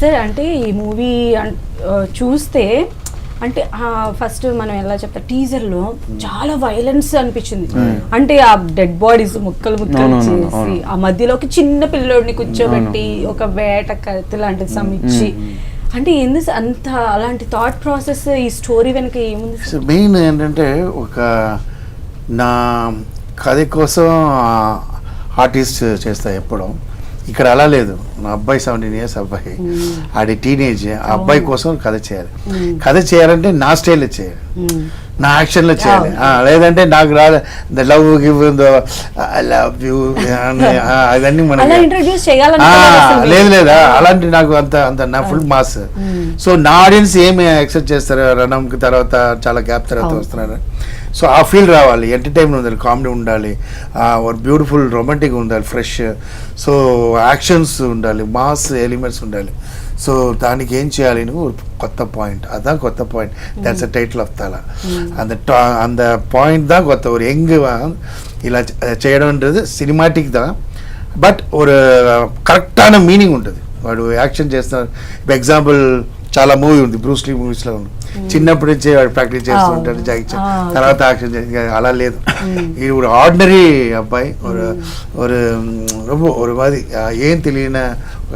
Sir అంటే ఈ movie చూస్తే అంటే ఫస్ట్ మనం ఎలా చెప్తా టీజర్ లో చాలా వైలెన్స్ అనిపించింది. అంటే ఆ డెడ్ బాడీస్ ముక్కలు చేసి ఆ మధ్యలోకి చిన్న పిల్లోడిని కూర్చోబెట్టి ఒక వేట కత్తి లాంటిది సమిచ్చి, అంటే ఎందుకు అంత అలాంటి థాట్ ప్రాసెస్ ఈ స్టోరీ వెనక ఏముంది? మెయిన్ ఏంటంటే ఒక నా కథ కోసం ఆర్టిస్ట్ చేస్తా ఎప్పుడూ. ఇక్కడ అలా లేదు. నా అబ్బాయి 17 years అబ్బాయి, ఆడి టీనేజ్, ఆ అబ్బాయి కోసం కథ చేయాలి. కథ చేయాలంటే నా స్టైల్లో చేయాలి, నా యాక్షన్లో చేయాలి. లేదంటే నాకు రాదు love give I love you అవన్నీ మనకి లేదు లేదా, అలాంటి నాకు అంత నా ఫుల్ మాస్. సో నా ఆడియన్స్ ఏమి యాక్సెప్ట్ చేస్తారు, రణంకి తర్వాత చాలా గ్యాప్ తర్వాత వస్తున్నారు. సో ఆ ఫీల్ రావాలి, ఎంటర్టైన్మెంట్ ఉండాలి, కామెడీ ఉండాలి, బ్యూటిఫుల్ రొమాంటిక్ ఉండాలి, ఫ్రెష్. సో యాక్షన్స్ ఉండాలి, మాస్ ఎలిమెంట్స్ ఉండాలి. సో దానికి ఏం చేయాలి, నువ్వు కొత్త పాయింట్, అதான் కొత్త point. That's the title of తల. அந்த பாயிண்ட் தான் கொத்த ஒரு யங் ఇలా చేయడంன்றது సినిమాటిక్ దా, బట్ ஒரு కరెక్టాன మీనింగ్ ఉంటుంది. వాడు యాక్షన్ చేస్తున్నారు. ఇప్పుడు ఎగ్జాంపుల్ చాలా మూవీ ఉంది, బ్రూస్లీ మూవీస్లో ఉంది. చిన్నప్పటి నుంచే వాడు ప్రాక్టీస్ చేస్తూ ఉంటాడు, జాకీ చాన్ తర్వాత యాక్షన్ చేసి. అలా లేదు, ఇది ஒரு ఆర్డినరీ అబ్బాయి, ஒரு மாதிரி ఏం తెలియని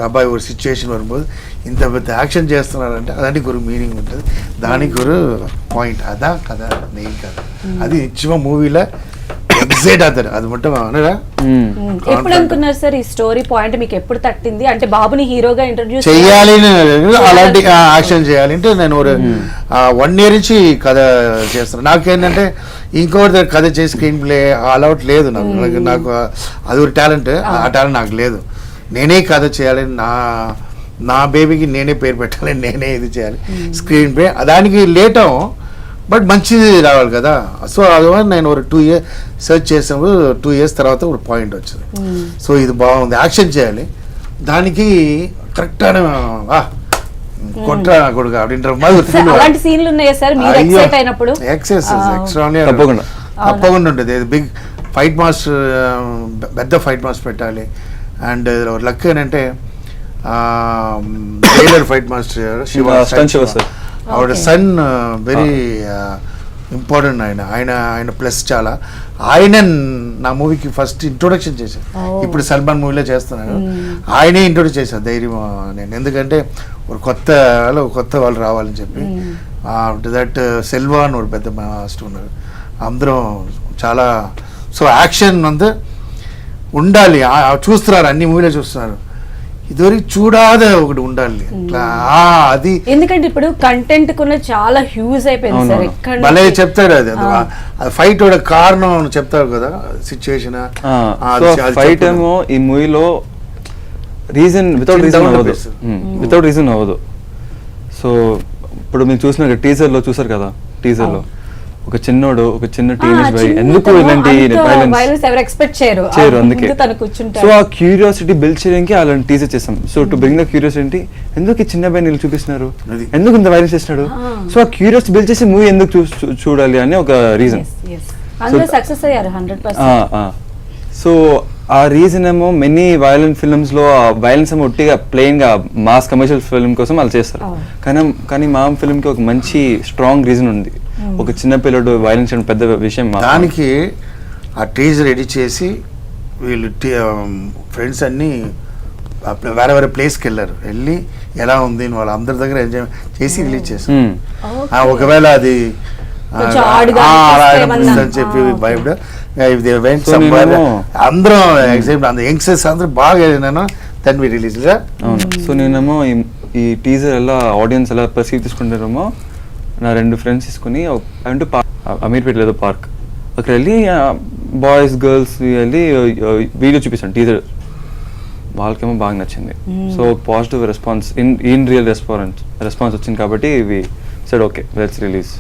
అబ్బాయి ஒரு సిచ్యువేషన్ வரும்போது ఇంత పెద్ద యాక్షన్ చేస్తున్నారంటే దానికి ஒரு మీనింగ్ ఉంటుంది, దానికి ஒரு పాయింట్. అదా కథ, మెయిన్ కథ. అది నిజంగా మూవీలో ఎగ్జైట్ అవుతారు. అది మొత్తం అనరా. ఎప్పుడు అనుకున్నారు సార్ ఈ స్టోరీ పాయింట్ మీకు ఎప్పుడు తట్టింది? అంటే బాబుని హీరోగా ఇంట్రడ్యూస్ చేయాలి, అలాంటి యాక్షన్ చేయాలి అంటే నేను 1 year నుంచి కథ చేస్తాను. నాకేంటంటే ఇంకోటి కథ చేసి స్క్రీన్ ప్లే అలౌట్ లేదు నాకు అది ఒక టాలెంట్. ఆ టాలెంట్ నాకు లేదు. నేనే కథ చేయాలి, నా బేబీకి నేనే పేరు పెట్టాలి, నేనే ఇది చేయాలి స్క్రీన్ ప్లే. దానికి లేట్ బట్ మంచిది రావాలి కదా. సో అందువల్ల నేను ఒక 2 years సెర్చ్ చేసినప్పుడు 2 years తర్వాత ఒక పాయింట్ వచ్చింది. సో ఇది బాగుంది, యాక్షన్ చేయాలి, దానికి కరెక్ట్ అని కొట్రా కొడుకు తప్పకుండా ఉంటుంది. బిగ్ ఫైట్ మాస్టర్, పెద్ద ఫైట్ మాస్టర్ పెట్టాలి. అండ్ లక్ ఏంటంటే ఫైట్ మాస్టర్ శివ ఆవిడ సన్ వెరీ ఇంపార్టెంట్. ఆయన ప్లస్ చాలా. ఆయన నా మూవీకి ఫస్ట్ ఇంట్రొడక్షన్ చేశాను. ఇప్పుడు సల్మాన్ మూవీలో చేస్తున్నాను, ఆయనే ఇంట్రొడ్యూస్ చేశాను ధైర్యం నేను. ఎందుకంటే ఒక కొత్త వాళ్ళు రావాలని చెప్పి. దట్ సెల్వా అని ఒక పెద్ద మాస్టర్ ఉన్నారు, అందరం చాలా. సో యాక్షన్ అంతా ఉండాలి. చూస్తున్నారు, అన్ని మూవీలో చూస్తున్నారు, ఇదివరకు చూడాదే ఒకటి ఉండాలి. అది ఎందుకంటే ఇప్పుడు కంటెంట్ కూడా చాలా హ్యూజ్ అయిపోయింది సార్. భలే చెప్తాడు, అది ఫైట్ కారణం చెప్తారు కదా, సిచ్యువేషన్. ఫైట్ ఏమో ఈ మూవీలో రీజన్ వితౌట్ రీజన్ అవ్వదు. సో ఇప్పుడు మీరు చూసిన టీజర్ లో చూసారు కదా, టీజర్ లో ఒక చిన్న టీనేజ్ బాయ్ ఎందుకు ఇలాంటి వైలెన్స్ ఎవరు ఎక్స్పెక్ట్ చేయరు, అందుకే సో ఆ క్యూరియాసిటీ బిల్డ్ చేయడానికి అలాంటి టీజర్ చేసాం. So to bring the curiosity, ఎందుకు ఈ చిన్న బాయ్ నీళ్ళు చూపిస్తున్నారు, ఎందుకు ఇంత వైలెన్స్ చేస్తున్నాడు, సో ఆ క్యూరియాసిటీ బిల్డ్ చేసి మూవీ ఎందుకు చూడాలి అని ఒక రీజన్. సక్సెస్ అయ్యారు 100%. సో ఆ రీజన్ ఏమో మెనీ వైలెంట్ ఫిల్మ్స్ లో వైలెన్స్ ఏమో ఒట్టిగా ప్లెయిన్ గా మాస్ కమర్షియల్ ఫిల్మ్ కోసం వాళ్ళు చేస్తారు. కానీ మా ఫిల్మ్ కి ఒక మంచి స్ట్రాంగ్ రీజన్ ఉంది. ఒక చిన్న పిల్లడు వైలెన్స్ అంటే పెద్ద విషయం. దానికి ఆ టీజర్ ఎడిట్ చేసి వీళ్ళు ఫ్రెండ్స్ అన్ని వేరే ప్లేస్కి వెళ్ళి ఎలా ఉంది వాళ్ళ అందరి దగ్గర ఎంజాయ్ చేసి రిలీజ్ చేశారు. ఒకవేళ అది చెప్పి భయపడ అందరం యంగ్స్టర్స్ అందరూ బాగా దాన్ని రిలీజ్. సో నేనేమో ఈ టీజర్ ఎలా ఆడియన్స్ ఎలా పర్సీవ్ తీసుకుంటారేమో, నా 2 ఫ్రెండ్స్ తీసుకుని అమీర్పేట లేదో పార్క్ అక్కడ వెళ్ళి బాయ్స్ గర్ల్స్ వెళ్ళి వీడియో చూపిస్తాను టీజర్. వాళ్ళకేమో బాగా నచ్చింది. So positive response in real response వచ్చింది కాబట్టి we said okay let's release.